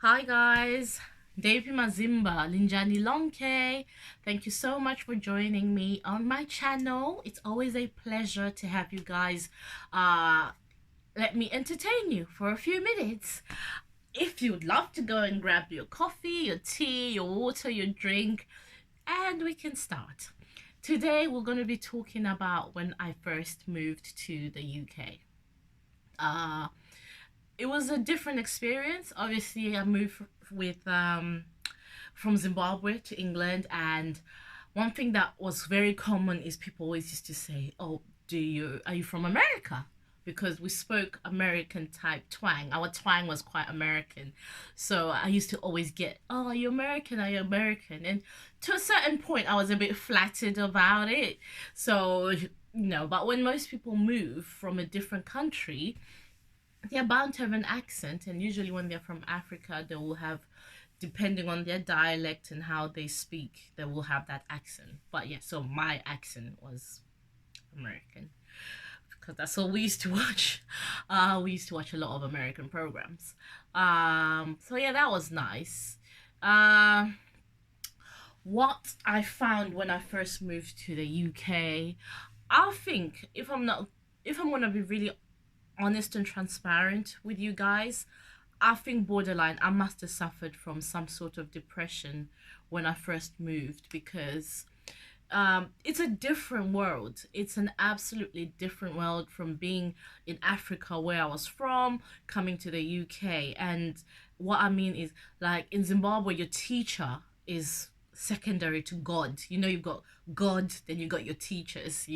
Hi guys, Devi Mazimba, Linjani Lonke. Thank you so much for joining me on my channel. It's always a pleasure to have you guys uh let me entertain you for a few minutes. If you'd love to go and grab your coffee, your tea, your water, your drink, and we can start. Today we're going to be talking about when I first moved to the UK. Uh it was a different experience. Obviously, I moved with from Zimbabwe to England, and one thing that was very common is people always used to say, "Oh, do you are you from America?" Because we spoke American type twang. Our twang was quite American, so I used to always get, "Oh, are you American? Are you American?" And to a certain point, I was a bit flattered about it. So but when most people move from a different country, they're bound to have an accent, and usually when they're from Africa, they will have, depending on their dialect and how they speak, they will have that accent. But yeah, so my accent was American because that's all we used to watch. We used to watch a lot of American programs. So yeah, that was nice. Uh, what I found when I first moved to the UK, I think if I'm gonna be really honest and transparent with you guys, I think borderline, I must have suffered from some sort of depression when I first moved because it's a different world. It's an absolutely different world from being in Africa, where I was from, coming to the UK. And what I mean is, like in Zimbabwe, your teacher is secondary to God. You've got God, then you got your teachers.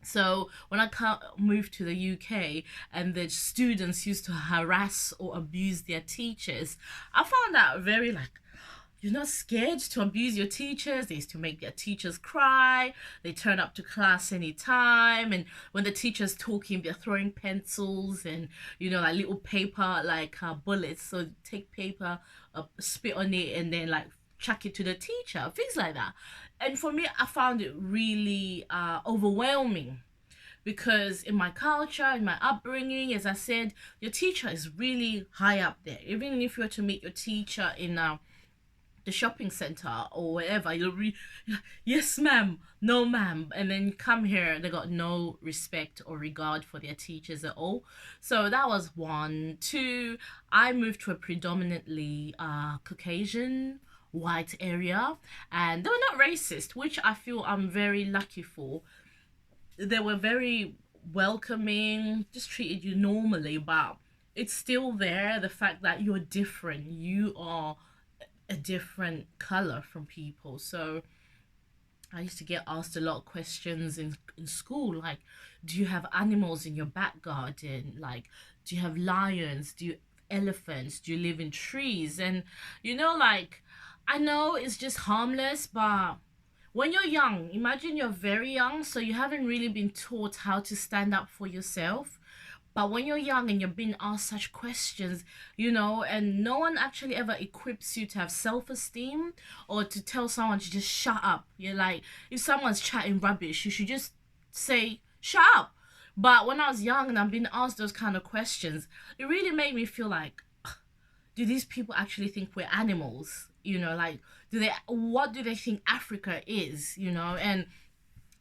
So when I moved to the UK and the students used to harass or abuse their teachers, I found that very like, you're not scared to abuse your teachers. They used to make their teachers cry. They turn up to class anytime. And when the teacher's talking, they're throwing pencils and, like little paper, like bullets. So take paper, spit on it, and then like chuck it to the teacher, things like that. And for me, I found it really overwhelming because in my culture, in my upbringing, as I said, your teacher is really high up there. Even if you were to meet your teacher in the shopping center or wherever, yes ma'am, no ma'am, and then come here, they got no respect or regard for their teachers at all. So that was one. Two, I moved to a predominantly Caucasian white area, and they were not racist, which I feel I'm very lucky for. They were very welcoming, just treated you normally, but it's still there, the fact that you're different, you are a different color from people. So I used to get asked a lot of questions in school, like, do you have animals in your back garden? Like, do you have lions? Do you elephants? Do you live in trees? And like, I know it's just harmless, but when you're young, imagine you're very young, so you haven't really been taught how to stand up for yourself. But when you're young and you're being asked such questions, and no one actually ever equips you to have self esteem or to tell someone to just shut up. You're like, if someone's chatting rubbish, you should just say, shut up. But when I was young and I'm being asked those kind of questions, it really made me feel like, do these people actually think we're animals? Like, what do they think Africa is? And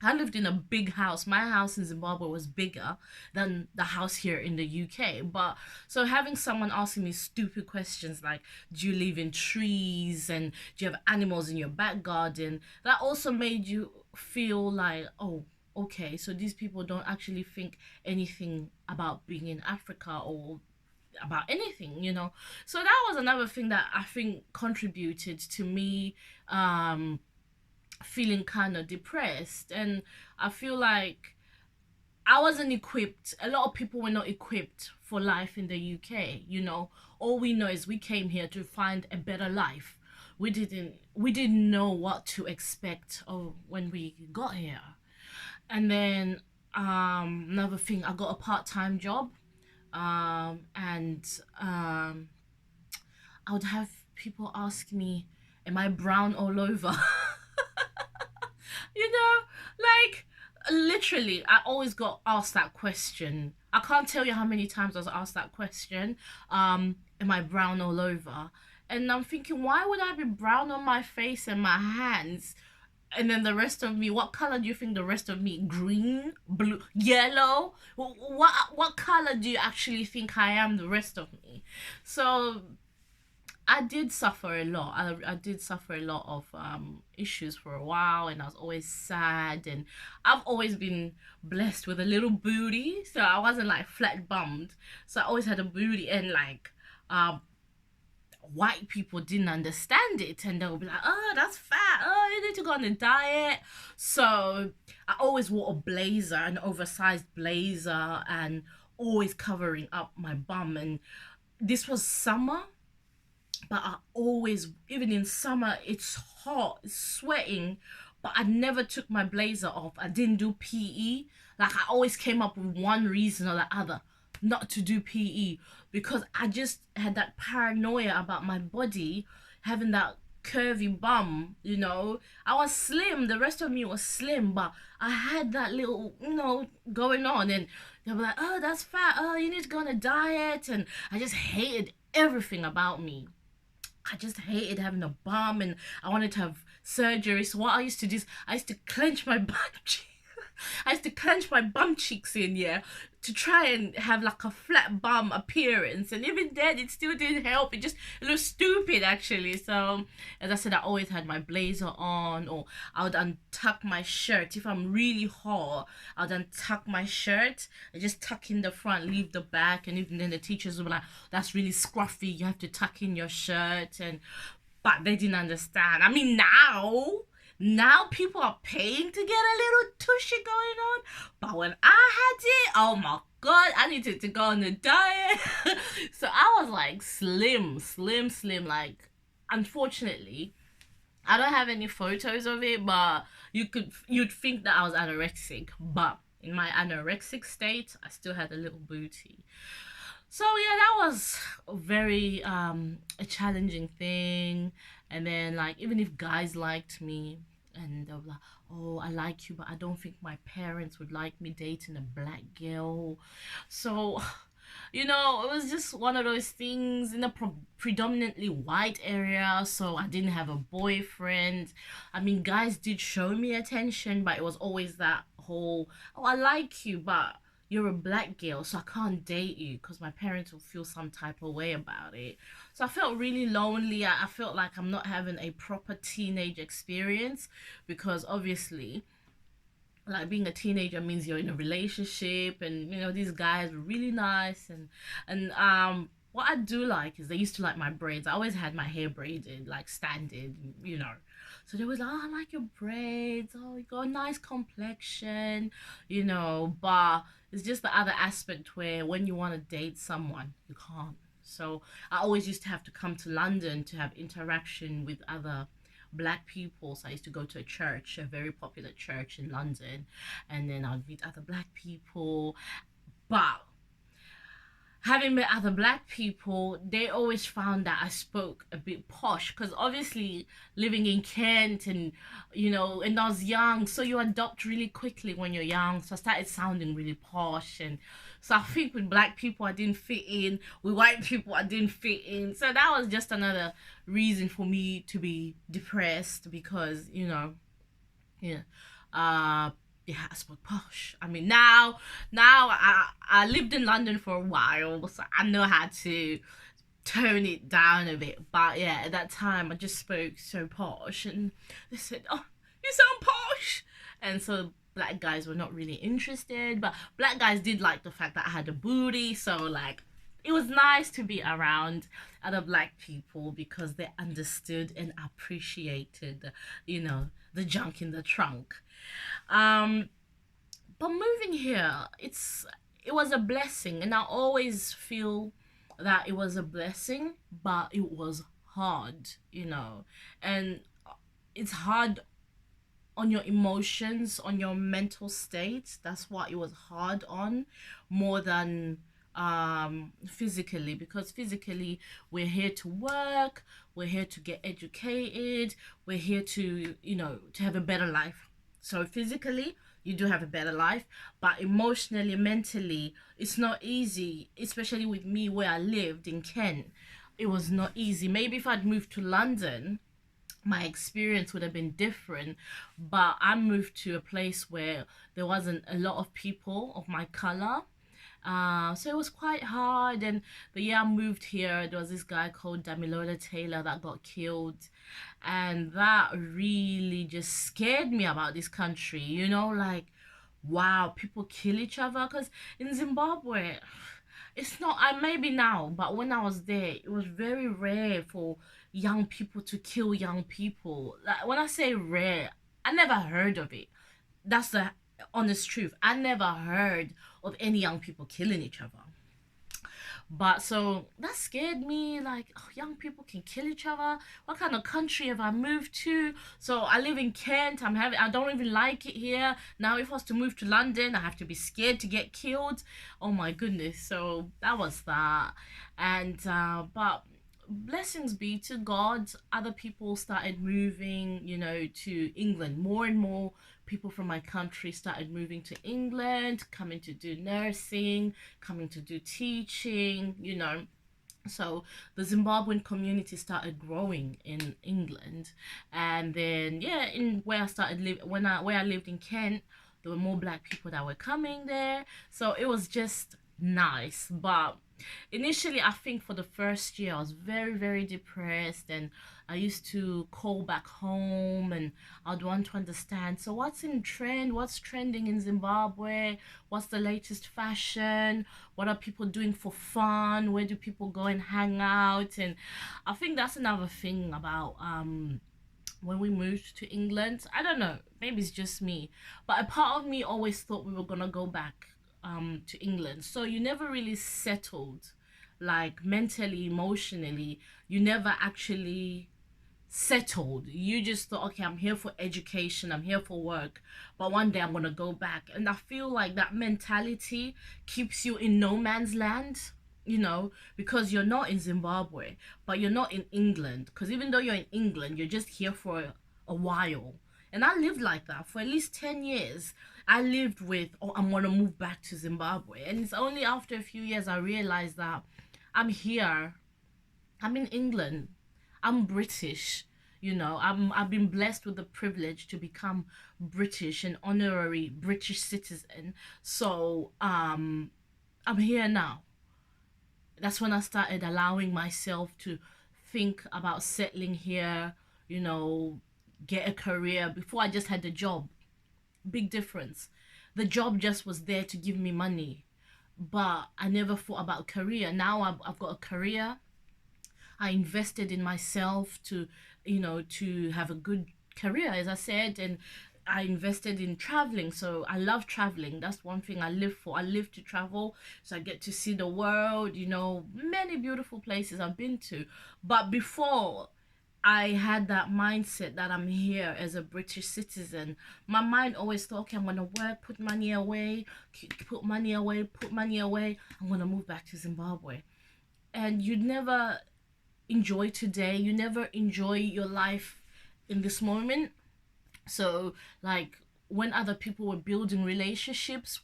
I lived in a big house. My house in Zimbabwe was bigger than the house here in the UK. But so having someone asking me stupid questions like, do you live in trees and do you have animals in your back garden? That also made you feel like, oh, okay, so these people don't actually think anything about being in Africa or about anything. So that was another thing that I think contributed to me feeling kind of depressed. And I feel like I wasn't equipped. A lot of people were not equipped for life in the UK. All we know is we came here to find a better life. We didn't know what to expect of when we got here. And then another thing, I got a part-time job, and I would have people ask me, am I brown all over? you know like, literally, I always got asked that question I can't tell you how many times I was asked that question. Am I brown all over? And I'm thinking, why would I be brown on my face and my hands? And then the rest of me, what color do you think the rest of me? Green, blue, yellow? What color do you actually think I am, the rest of me? So I did suffer a lot. I did suffer a lot of issues for a while, and I was always sad. And I've always been blessed with a little booty, so I wasn't like flat bummed. So I always had a booty, and like white people didn't understand it, and they'll be like, "Oh, that's fat. Oh, you need to go on a diet." So I always wore a blazer, an oversized blazer, and always covering up my bum. And this was summer, but I always, even in summer, it's hot, it's sweating, but I never took my blazer off. I didn't do PE. Like, I always came up with one reason or the other not to do PE, because I just had that paranoia about my body having that curvy bum, you know. I was slim, the rest of me was slim, but I had that little, going on, and they were like, "Oh, that's fat. Oh, you need to go on a diet." And I just hated everything about me. I just hated having a bum, and I wanted to have surgery. So what I used to do is I used to clench my butt cheeks. I used to clench my bum cheeks in, yeah, to try and have like a flat bum appearance. And even then, it still didn't help. It looked stupid actually. So as I said, I always had my blazer on, or I would untuck my shirt. If I'm really hot, I would untuck my shirt and just tuck in the front, leave the back. And even then, the teachers would be like, "That's really scruffy. You have to tuck in your shirt." But they didn't understand. I mean, now people are paying to get a little tushy going on. But when I had it, oh my God, I needed to go on a diet. So I was like slim. Like, unfortunately, I don't have any photos of it, but you'd think that I was anorexic. But in my anorexic state, I still had a little booty. So yeah, that was a very a challenging thing. And then, like, even if guys liked me, and they were like, "Oh, I like you, but I don't think my parents would like me dating a black girl." So it was just one of those things in a predominantly white area. So I didn't have a boyfriend. I mean, guys did show me attention, but it was always that whole, "Oh, I like you, but you're a black girl, so I can't date you," because my parents will feel some type of way about it. So I felt really lonely. I felt like I'm not having a proper teenage experience, because obviously, like, being a teenager means you're in a relationship, and these guys were really nice, and what I do like is they used to like my braids. I always had my hair braided, like standard. So they was like, "Oh, I like your braids. Oh, you got a nice complexion. But it's just the other aspect where when you want to date someone, you can't. So I always used to have to come to London to have interaction with other black people. So I used to go to a church, a very popular church in London, and then I'd meet other black people. But having met other black people, they always found that I spoke a bit posh, because obviously living in Kent, and I was young, so you adopt really quickly when you're young. So I started sounding really posh, and so I think with black people I didn't fit in, with white people I didn't fit in. So that was just another reason for me to be depressed, because yeah, yeah, I spoke posh. I mean, now I lived in London for a while, so I know how to tone it down a bit. But yeah, at that time I just spoke so posh, and they said, "Oh, you sound posh," and so black guys were not really interested. But black guys did like the fact that I had a booty, so like, it was nice to be around other black people, because they understood and appreciated, the junk in the trunk. But moving here, it was a blessing, and I always feel that it was a blessing, but it was hard. And it's hard on your emotions, on your mental state. That's what it was hard on, more than physically, because physically we're here to work, we're here to get educated, we're here to to have a better life. So physically, you do have a better life. But emotionally, mentally, it's not easy, especially with me where I lived in Kent. It was not easy. Maybe if I'd moved to London, my experience would have been different. But I moved to a place where there wasn't a lot of people of my color. So it was quite hard. And the year I moved here, there was this guy called Damilola Taylor that got killed. And that really just scared me about this country, you know, like, wow, people kill each other. Because in Zimbabwe, it's not, I maybe now, but when I was there, it was very rare for young people to kill young people. Like, when I say rare, I never heard of it. That's the honest truth. I never heard of any young people killing each other. But so that scared me, like, oh, young people can kill each other. What kind of country have I moved to? So I live in Kent. I don't even like it here. Now if I was to move to London, I have to be scared to get killed. Oh my goodness. So that was that. And but blessings be to God, other people started moving, you know, to England. More and more people from my country started moving to England, coming to do nursing, coming to do teaching, you know. So the Zimbabwean community started growing in England. And then yeah, in where I started living, where I lived in Kent, there were more black people that were coming there. So it was just nice. But initially, I think for the first year I was very, very depressed, and I used to call back home and I'd want to understand, so what's in trend, what's trending in Zimbabwe, what's the latest fashion, what are people doing for fun, where do people go and hang out. And I think that's another thing about when we moved to England. I don't know, maybe it's just me, but a part of me always thought we were gonna go back to England. So you never really settled, like mentally, emotionally. You never actually settled. You just thought, okay, I'm here for education, I'm here for work, but one day I'm gonna go back. And I feel like that mentality keeps you in no man's land, you know, because you're not in Zimbabwe, but you're not in England. Because even though you're in England, you're just here for a while. And I lived like that for at least 10 years. I lived with, oh, I'm gonna move back to Zimbabwe. And it's only after a few years I realized that I'm here, I'm in England, I'm British. You know, I've been blessed with the privilege to become British, an honorary British citizen. So I'm here now. That's when I started allowing myself to think about settling here, you know, get a career. Before, I just had a job. Big difference. The job just was there to give me money, but I never thought about career. Now I've got a career. I invested in myself to, you know, to have a good career, as I said, and I invested in traveling. So I love traveling. That's one thing I live for. I live to travel. So I get to see the world, you know, many beautiful places I've been to. But before, I had that mindset that I'm here as a British citizen. My mind always thought, okay, I'm gonna work, put money away, put money away, put money away. I'm gonna move back to Zimbabwe. And you never enjoy today. You never enjoy your life in this moment. So, like, when other people were building relationships,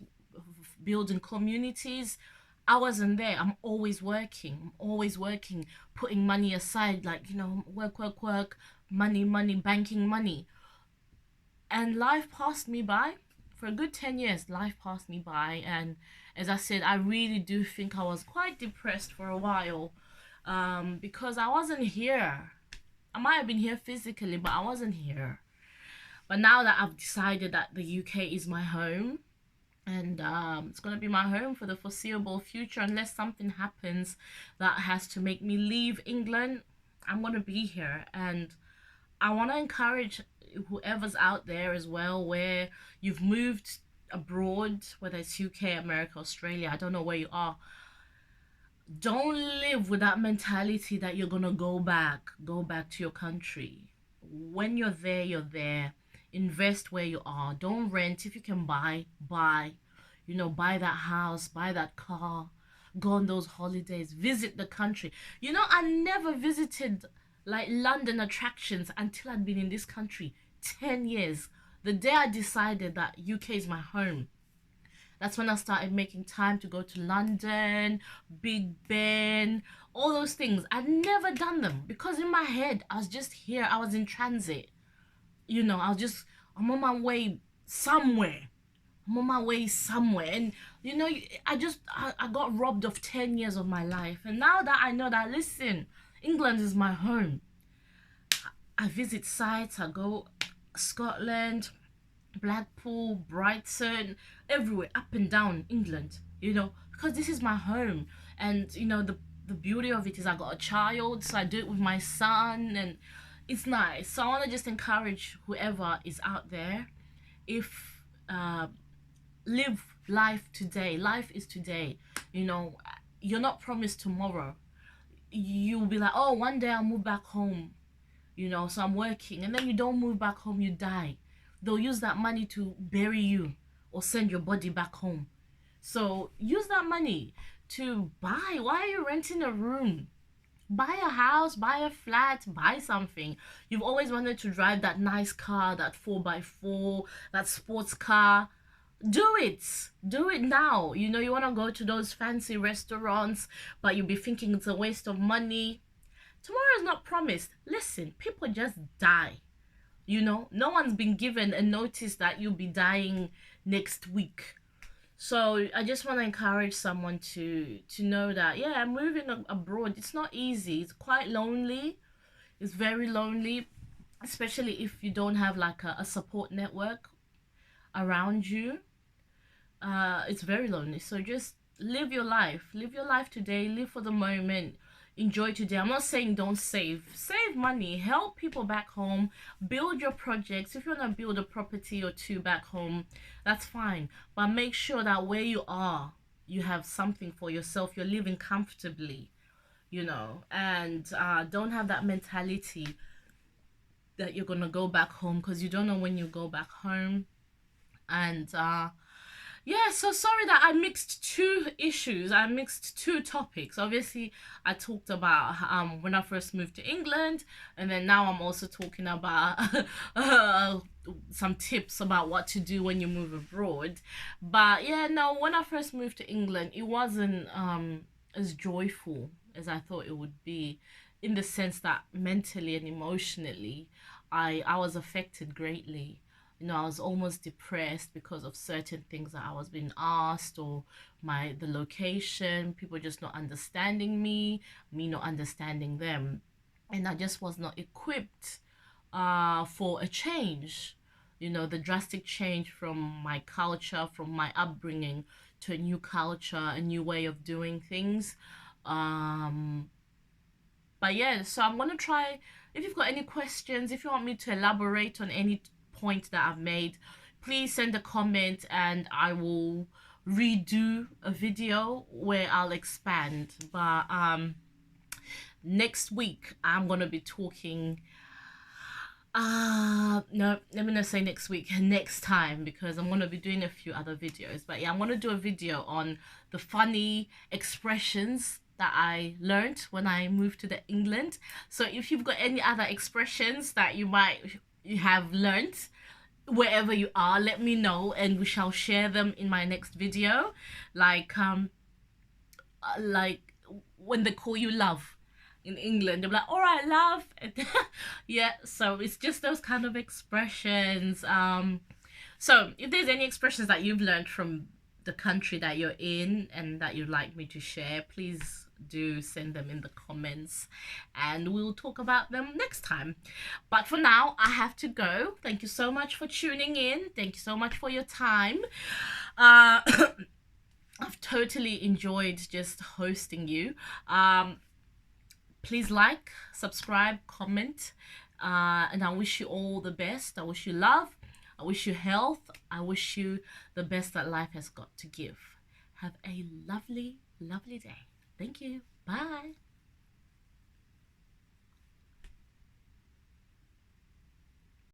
building communities, I wasn't there. I'm always working. I'm always working, putting money aside, like, you know, work, work, work, money, money, banking money. And life passed me by. For a good 10 years, life passed me by. And as I said, I really do think I was quite depressed for a while, because I wasn't here. I might have been here physically, but I wasn't here. But now that I've decided that the UK is my home, and it's going to be my home for the foreseeable future, unless something happens that has to make me leave England, I'm going to be here. And I want to encourage whoever's out there as well, where you've moved abroad, whether it's UK, America, Australia, I don't know where you are. Don't live with that mentality that you're gonna go back to your country. When you're there, you're there. Invest where you are. Don't rent. If you can buy. You know, buy that house, buy that car, go on those holidays, visit the country. You know, I never visited like London attractions until I'd been in this country 10 years. The day I decided that UK is my home, that's when I started making time to go to London, Big Ben, all those things. I'd never done them because in my head, I was just here. I was in transit. You know, I'm on my way somewhere. I'm on my way somewhere. And, you know, I got robbed of 10 years of my life. And now that I know that, listen, England is my home. I visit sites, I go Scotland, Blackpool, Brighton, everywhere, up and down England, you know, because this is my home. And, you know, the beauty of it is I got a child, so I do it with my son, and it's nice. So I want to just encourage whoever is out there, if live life today. Life is today. You know, you're not promised tomorrow. You'll be like, oh, one day I'll move back home, you know, so I'm working, and then you don't move back home, you die. They'll use that money to bury you or send your body back home. So use that money to buy. Why are you renting a room? Buy a house, buy a flat, buy something. You've always wanted to drive that nice car, that 4x4, that sports car. Do it. Do it now. You know, you want to go to those fancy restaurants, but you'll be thinking it's a waste of money. Tomorrow is not promised. Listen, people just die. You know, no one's been given a notice that you'll be dying next week. So I just want to encourage someone to know that, yeah, moving abroad, it's not easy. It's quite lonely. It's very lonely, especially if you don't have like a support network around you. It's very lonely. So just live your life. Live your life today. Live for the moment. Enjoy today. I'm not saying don't save money, help people back home, build your projects. If you want to build a property or two back home, that's fine, but make sure that where you are, you have something for yourself, you're living comfortably, you know, and don't have that mentality that you're gonna go back home, because you don't know when you go back home. And yeah, so sorry that I mixed two issues. I mixed two topics. Obviously, I talked about when I first moved to England, and then now I'm also talking about some tips about what to do when you move abroad. But yeah, no, when I first moved to England, it wasn't as joyful as I thought it would be, in the sense that mentally and emotionally, I was affected greatly. You know, I was almost depressed because of certain things that I was being asked, or the location, people just not understanding me not understanding them, and I just was not equipped for a change. You know, the drastic change from my culture, from my upbringing, to a new culture, a new way of doing things. But yeah, so I'm gonna try. If you've got any questions, if you want me to elaborate on any point that I've made, please send a comment and I will redo a video where I'll expand. But next week I'm gonna be talking no, let me not say next week, next time, because I'm gonna be doing a few other videos. But yeah, I'm gonna do a video on the funny expressions that I learned when I moved to England. So if you've got any other expressions that you have learned wherever you are, let me know and we shall share them in my next video. Like when they call you love in England, they're like, all right, love. Yeah, so it's just those kind of expressions. So if there's any expressions that you've learned from the country that you're in and that you'd like me to share, please do send them in the comments and we'll talk about them next time. But for now, I have to go. Thank you so much for tuning in. Thank you so much for your time. I've totally enjoyed just hosting you. Please like, subscribe, comment, and I wish you all the best. I wish you love, I wish you health, I wish you the best that life has got to give. Have a lovely, lovely day. Thank you. Bye.